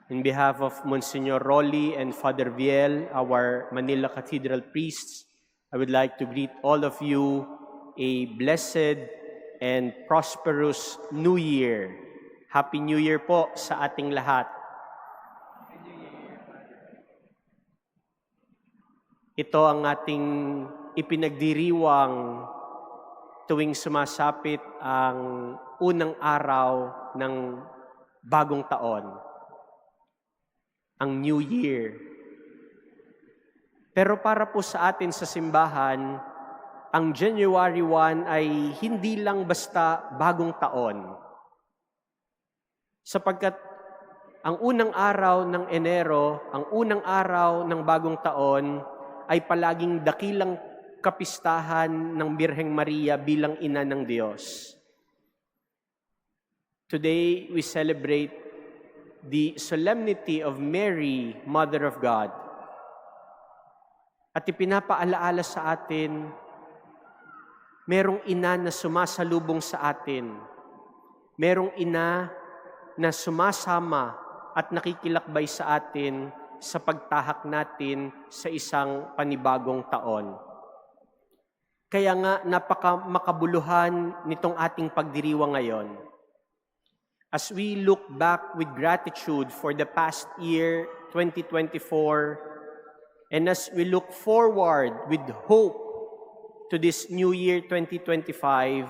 In behalf of Monsignor Rolly and Father Viel, our Manila Cathedral priests, I would like to greet all of you a blessed and prosperous New Year. Happy New Year po sa ating lahat. Ito ang ating ipinagdiriwang tuwing sumasapit ang unang araw ng bagong taon, ang New Year. Pero para po sa atin sa simbahan, ang January 1 ay hindi lang basta bagong taon. Sapagkat ang unang araw ng Enero, ang unang araw ng bagong taon, ay palaging dakilang kapistahan ng Birheng Maria bilang ina ng Diyos. Today, we celebrate the solemnity of Mary, Mother of God. At ipinapaalaala sa atin, merong ina na sumasalubong sa atin. Merong ina na sumasama at nakikilakbay sa atin sa pagtahak natin sa isang panibagong taon. Kaya nga makabuluhan nitong ating pagdiriwang ngayon. As we look back with gratitude for the past year, 2024, and as we look forward with hope to this new year, 2025,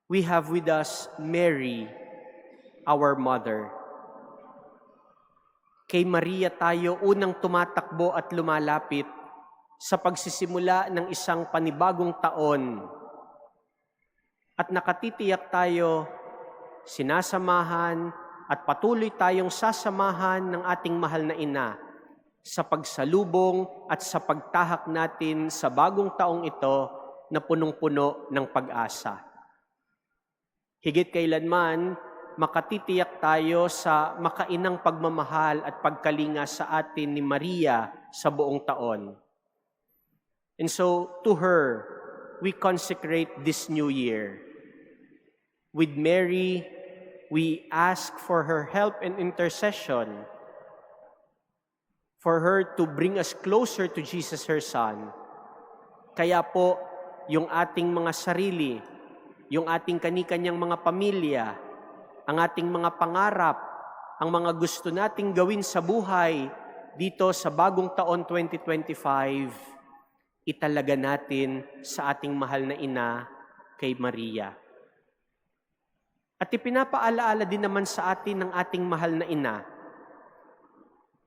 we have with us Mary, our Mother. Kay Maria tayo unang tumatakbo at lumalapit sa pagsisimula ng isang panibagong taon. At nakatitiyak tayo, sinasamahan at patuloy tayong sasamahan ng ating mahal na ina sa pagsalubong at sa pagtahak natin sa bagong taong ito na punong-puno ng pag-asa. Higit kailanman, makatitiyak tayo sa makainang pagmamahal at pagkalinga sa atin ni Maria sa buong taon. And so, to her, we consecrate this new year. With Mary, we ask for her help and intercession, for her to bring us closer to Jesus, her Son. Kaya po, yung ating mga sarili, yung ating kani-kanyang mga pamilya, ang ating mga pangarap, ang mga gusto nating gawin sa buhay dito sa bagong taon 2025, italaga natin sa ating mahal na ina kay Maria. At ipinapaalaala din naman sa atin ng ating mahal na ina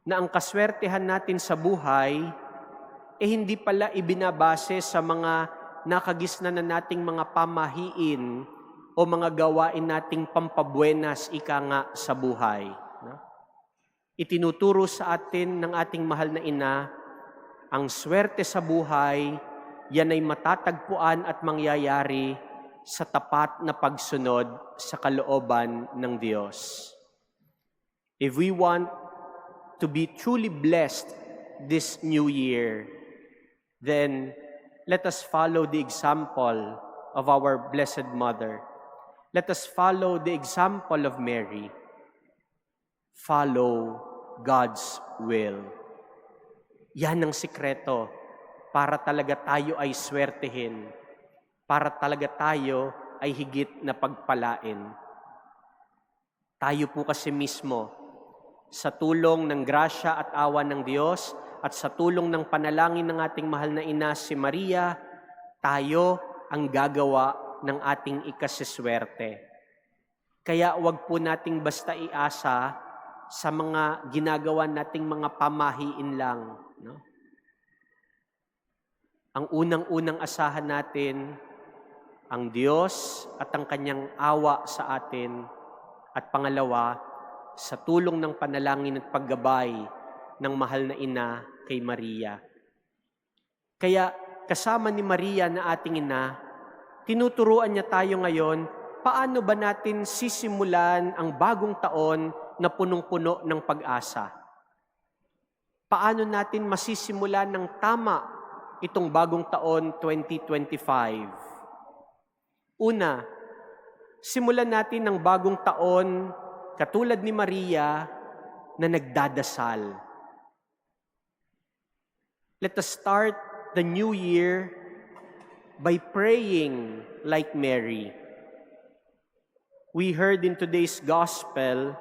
na ang kaswertehan natin sa buhay hindi pala ibinabase sa mga nakagisnan na nating mga pamahiin o mga gawain nating pampabuenas ika nga sa buhay. No? Itinuturo sa atin ng ating mahal na ina, ang swerte sa buhay, yan ay matatagpuan at mangyayari sa tapat na pagsunod sa kalooban ng Diyos. If we want to be truly blessed this new year, then let us follow the example of our Blessed Mother. Let us follow the example of Mary. Follow God's will. Yan ang sikreto para talaga tayo ay swertehin, para talaga tayo ay higit na pagpalain. Tayo po kasi mismo, sa tulong ng grasya at awa ng Diyos at sa tulong ng panalangin ng ating mahal na ina si Maria, tayo ang gagawa ng ating ikasiswerte. Kaya wag po nating basta iasa sa mga ginagawa nating mga pamahiin lang. No? Ang unang-unang asahan natin, ang Diyos at ang kanyang awa sa atin. At pangalawa, sa tulong ng panalangin at paggabay ng mahal na ina kay Maria. Kaya kasama ni Maria na ating ina, tinuturuan niya tayo ngayon, paano ba natin sisimulan ang bagong taon na punong-puno ng pag-asa? Paano natin masisimulan ng tama itong bagong taon 2025? Una, simulan natin ng bagong taon katulad ni Maria na nagdadasal. Let us start the new year by praying like Mary. We heard in today's gospel,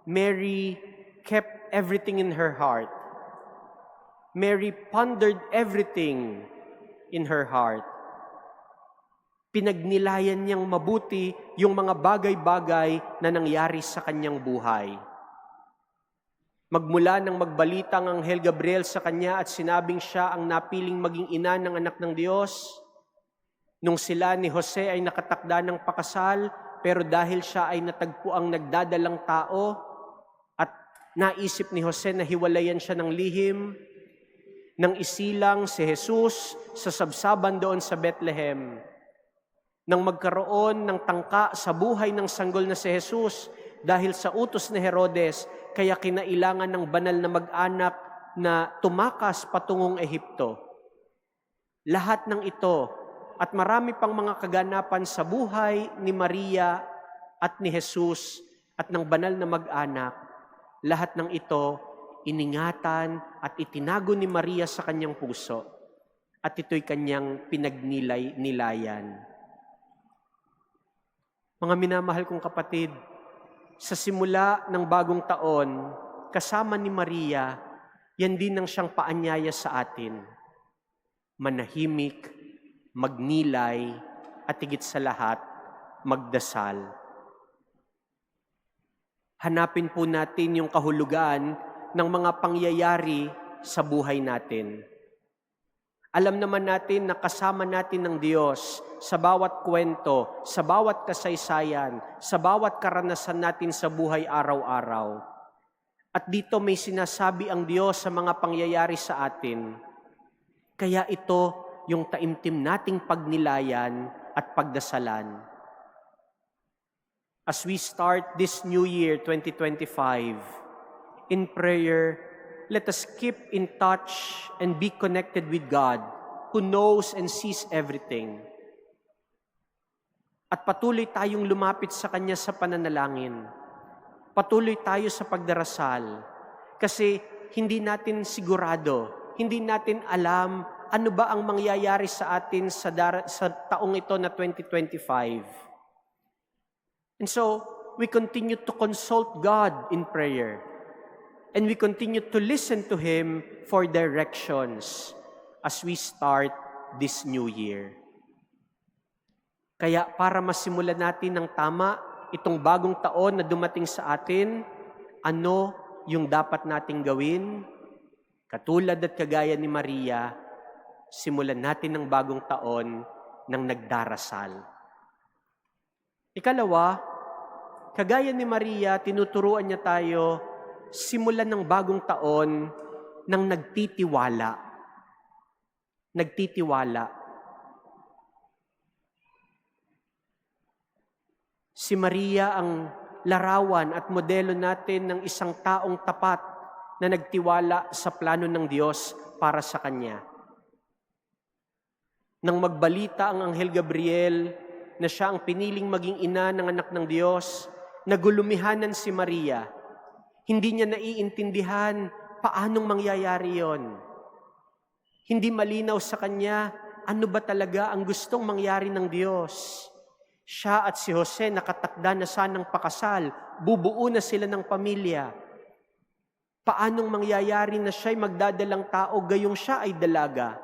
Mary kept everything in her heart. Mary pondered everything in her heart. Pinagnilayan niyang mabuti yung mga bagay-bagay na nangyari sa kanyang buhay. Magmula nang magbalita ang Anghel Gabriel sa kanya at sinabing siya ang napiling maging ina ng anak ng Diyos, nung sila ni Jose ay nakatakda ng pakasal, pero dahil siya ay natagpuang nagdadalang tao at naisip ni Jose na hiwalayan siya ng lihim, nang isilang si Jesus sa sabsaban doon sa Bethlehem, nang magkaroon ng tangka sa buhay ng sanggol na si Jesus dahil sa utos ni Herodes, kaya kinailangan ng banal na mag-anak na tumakas patungong Ehipto. Lahat ng ito at marami pang mga kaganapan sa buhay ni Maria at ni Jesus at ng banal na mag-anak, lahat ng ito iningatan at itinago ni Maria sa kanyang puso at ito'y kanyang pinagnilay-nilayan. Mga minamahal kong kapatid, sa simula ng bagong taon, kasama ni Maria, yan din ang siyang paanyaya sa atin. Manahimik, magnilay, at higit sa lahat, magdasal. Hanapin po natin yung kahulugan ng mga pangyayari sa buhay natin. Alam naman natin na kasama natin ng Diyos sa bawat kwento, sa bawat kasaysayan, sa bawat karanasan natin sa buhay araw-araw. At dito may sinasabi ang Diyos sa mga pangyayari sa atin. Kaya ito yung taimtim nating pagnilayan at pagdasalan. As we start this new year, 2025, in prayer, let us keep in touch and be connected with God, who knows and sees everything. At patuloy tayong lumapit sa Kanya sa pananalangin. Patuloy tayo sa pagdarasal. Kasi hindi natin sigurado, hindi natin alam ano ba ang mangyayari sa atin sa taong ito na 2025. And so, we continue to consult God in prayer. And we continue to listen to Him for directions as we start this new year. Kaya para masimulan natin ng tama itong bagong taon na dumating sa atin, ano yung dapat nating gawin? Katulad at kagaya ni Maria, simulan natin ng bagong taon ng nagdarasal. Ikalawa, kagaya ni Maria, tinuturuan niya tayo simulan ng bagong taon ng nagtitiwala. Nagtitiwala. Si Maria ang larawan at modelo natin ng isang taong tapat na nagtiwala sa plano ng Diyos para sa kanya. Nang magbalita ang Anghel Gabriel na siya ang piniling maging ina ng anak ng Diyos, nagulumihanan si Maria. Hindi niya naiintindihan paanong mangyayari yon. Hindi malinaw sa kanya ano ba talaga ang gustong mangyari ng Diyos. Siya at si Jose nakatakda na sanang pakasal, bubuo na sila ng pamilya. Paanong mangyayari na siya'y magdadalang tao gayong siya ay dalaga?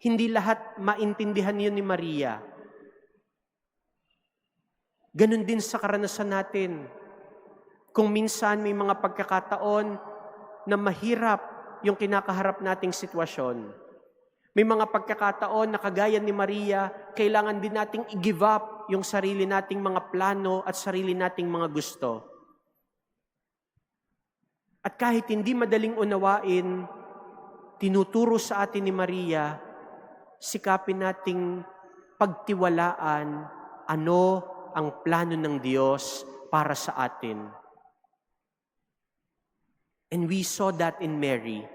Hindi lahat maintindihan yun ni Maria. Ganon din sa karanasan natin. Kung minsan may mga pagkakataon na mahirap yung kinakaharap nating sitwasyon. May mga pagkakataon na kagaya ni Maria, kailangan din nating i-give up yung sarili nating mga plano at sarili nating mga gusto. At kahit hindi madaling unawain, tinuturo sa atin ni Maria, sikapin nating pagtiwalaan ano ang plano ng Diyos para sa atin. And we saw that in Mary.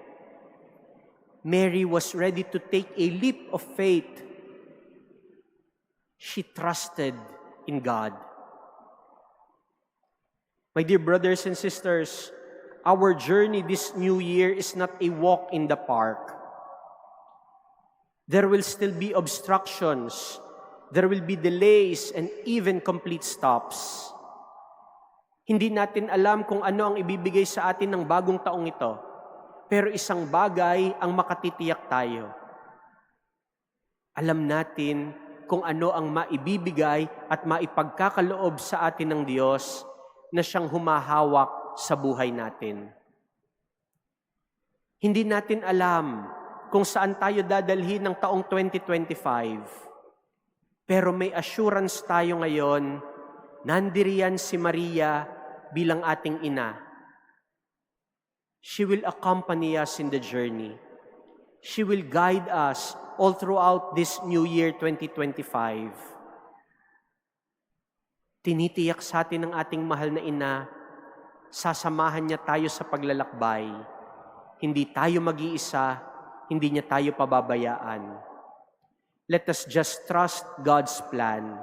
Mary was ready to take a leap of faith. She trusted in God. My dear brothers and sisters, our journey this new year is not a walk in the park. There will still be obstructions, there will be delays, and even complete stops. Hindi natin alam kung ano ang ibibigay sa atin ng bagong taong ito, pero isang bagay ang makatitiyak tayo. Alam natin kung ano ang maibibigay at maipagkakaloob sa atin ng Diyos na siyang humahawak sa buhay natin. Hindi natin alam kung saan tayo dadalhin ng taong 2025. Pero may assurance tayo ngayon, nandiriyan si Maria bilang ating ina. She will accompany us in the journey. She will guide us all throughout this new year 2025. Tinitiyak sa atin ng ating mahal na ina, sasamahan niya tayo sa paglalakbay. Hindi tayo mag-iisa, hindi niya tayo pababayaan. Let us just trust God's plan.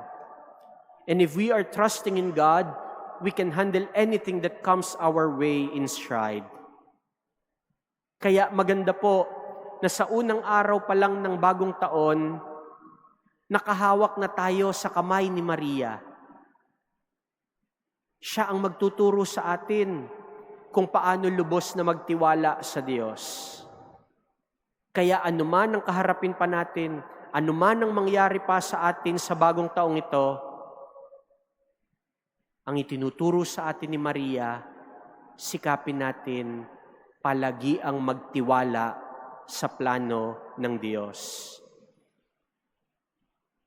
And if we are trusting in God, we can handle anything that comes our way in stride. Kaya maganda po na sa unang araw pa lang ng bagong taon, nakahawak na tayo sa kamay ni Maria. Siya ang magtuturo sa atin kung paano lubos na magtiwala sa Diyos. Kaya anuman ang kaharapin pa natin, anuman ang mangyari pa sa atin sa bagong taong ito, ang itinuturo sa atin ni Maria, sikapin natin palagi ang magtiwala sa plano ng Diyos.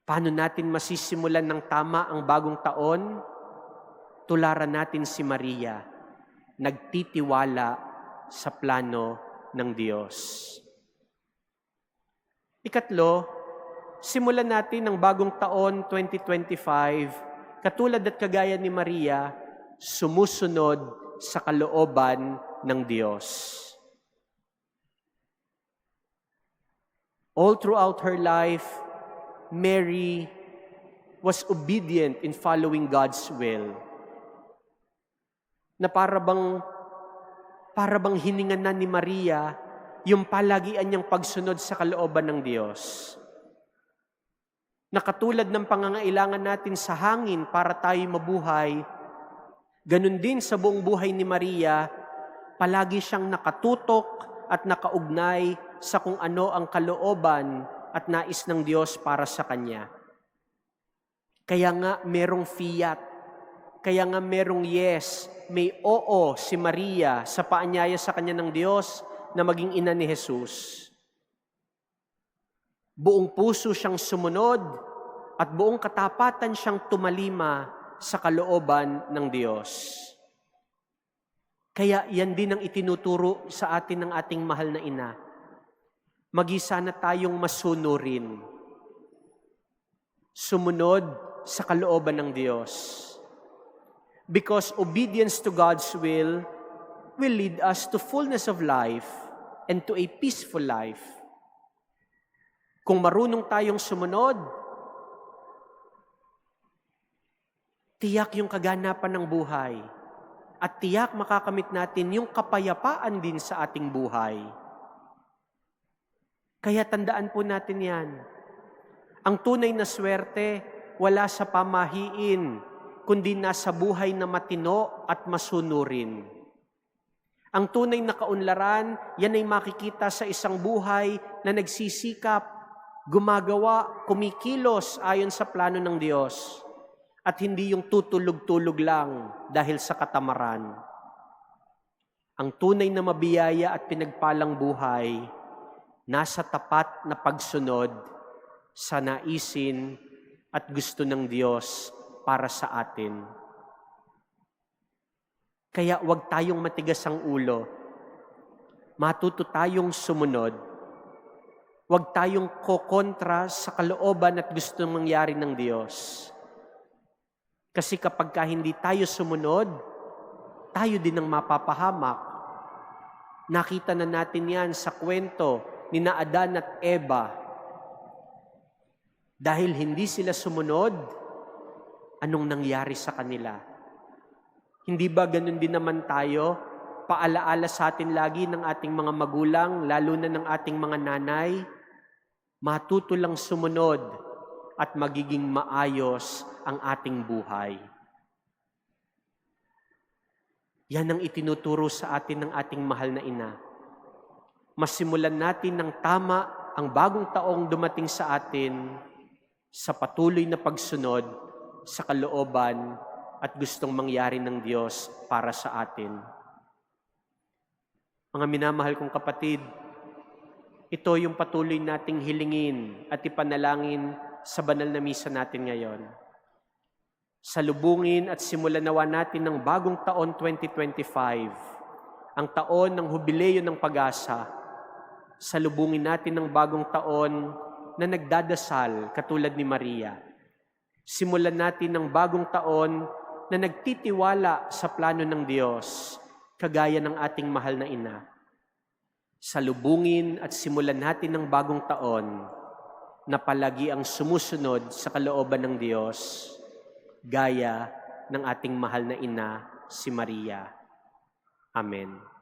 Paano natin masisimulan ng tama ang bagong taon? Tularan natin si Maria, nagtitiwala sa plano ng Diyos. Ikatlo, simulan natin ang bagong taon 2025, katulad at kagaya ni Maria, sumusunod sa kalooban ng Diyos. All throughout her life, Mary was obedient in following God's will. Na para bang hiningan na ni Maria yung palagian niyang pagsunod sa kalooban ng Diyos. Na katulad ng pangangailangan natin sa hangin para tayo mabuhay, ganun din sa buong buhay ni Maria, palagi siyang nakatutok at nakaugnay sa kung ano ang kalooban at nais ng Diyos para sa kanya. Kaya nga merong fiat, kaya nga merong yes, may oo si Maria sa paanyaya sa kanya ng Diyos na maging ina ni Jesus. Buong puso siyang sumunod at buong katapatan siyang tumalima sa kalooban ng Diyos. Kaya yan din ang itinuturo sa atin ng ating mahal na ina. Mag-isa na tayong masunurin. Sumunod sa kalooban ng Diyos. Because obedience to God's will lead us to fullness of life and to a peaceful life. Kung marunong tayong sumunod, tiyak yung kaganapan ng buhay at tiyak makakamit natin yung kapayapaan din sa ating buhay. Kaya tandaan po natin yan. Ang tunay na swerte, wala sa pamahiin, kundi nasa buhay na matino at masunurin. Ang tunay na kaunlaran, yan ay makikita sa isang buhay na nagsisikap, gumagawa, kumikilos ayon sa plano ng Diyos. At hindi yung tutulog-tulog lang dahil sa katamaran. Ang tunay na mabiyaya at pinagpalang buhay, nasa tapat na pagsunod sa naisin at gusto ng Diyos para sa atin. Kaya huwag tayong matigas ang ulo. Matuto tayong sumunod. Huwag tayong kokontra sa kalooban at gusto mangyari ng Diyos. Kasi kapag hindi tayo sumunod, tayo din ang mapapahamak. Nakita na natin yan sa kwento ni Adan at Eva. Dahil hindi sila sumunod, anong nangyari sa kanila? Hindi ba ganun din naman tayo? Paalaala sa atin lagi ng ating mga magulang, lalo na ng ating mga nanay, matuto lang sumunod at magiging maayos ang ating buhay. Yan ang itinuturo sa atin ng ating mahal na ina. Masimulan natin ng tama ang bagong taong dumating sa atin sa patuloy na pagsunod sa kalooban at gustong mangyari ng Diyos para sa atin. Mga minamahal kong kapatid, ito yung patuloy nating hilingin at ipanalangin sa banal na misa natin ngayon. Salubungin at simulan nawa natin ng bagong taon 2025, ang taon ng Hubileo ng Pag-asa. Salubungin natin ng bagong taon na nagdadasal katulad ni Maria. Simulan natin ng bagong taon na nagtitiwala sa plano ng Diyos, kagaya ng ating mahal na ina. Salubungin at simulan natin ng bagong taon na palagi ang sumusunod sa kalooban ng Diyos, gaya ng ating mahal na ina, si Maria. Amen.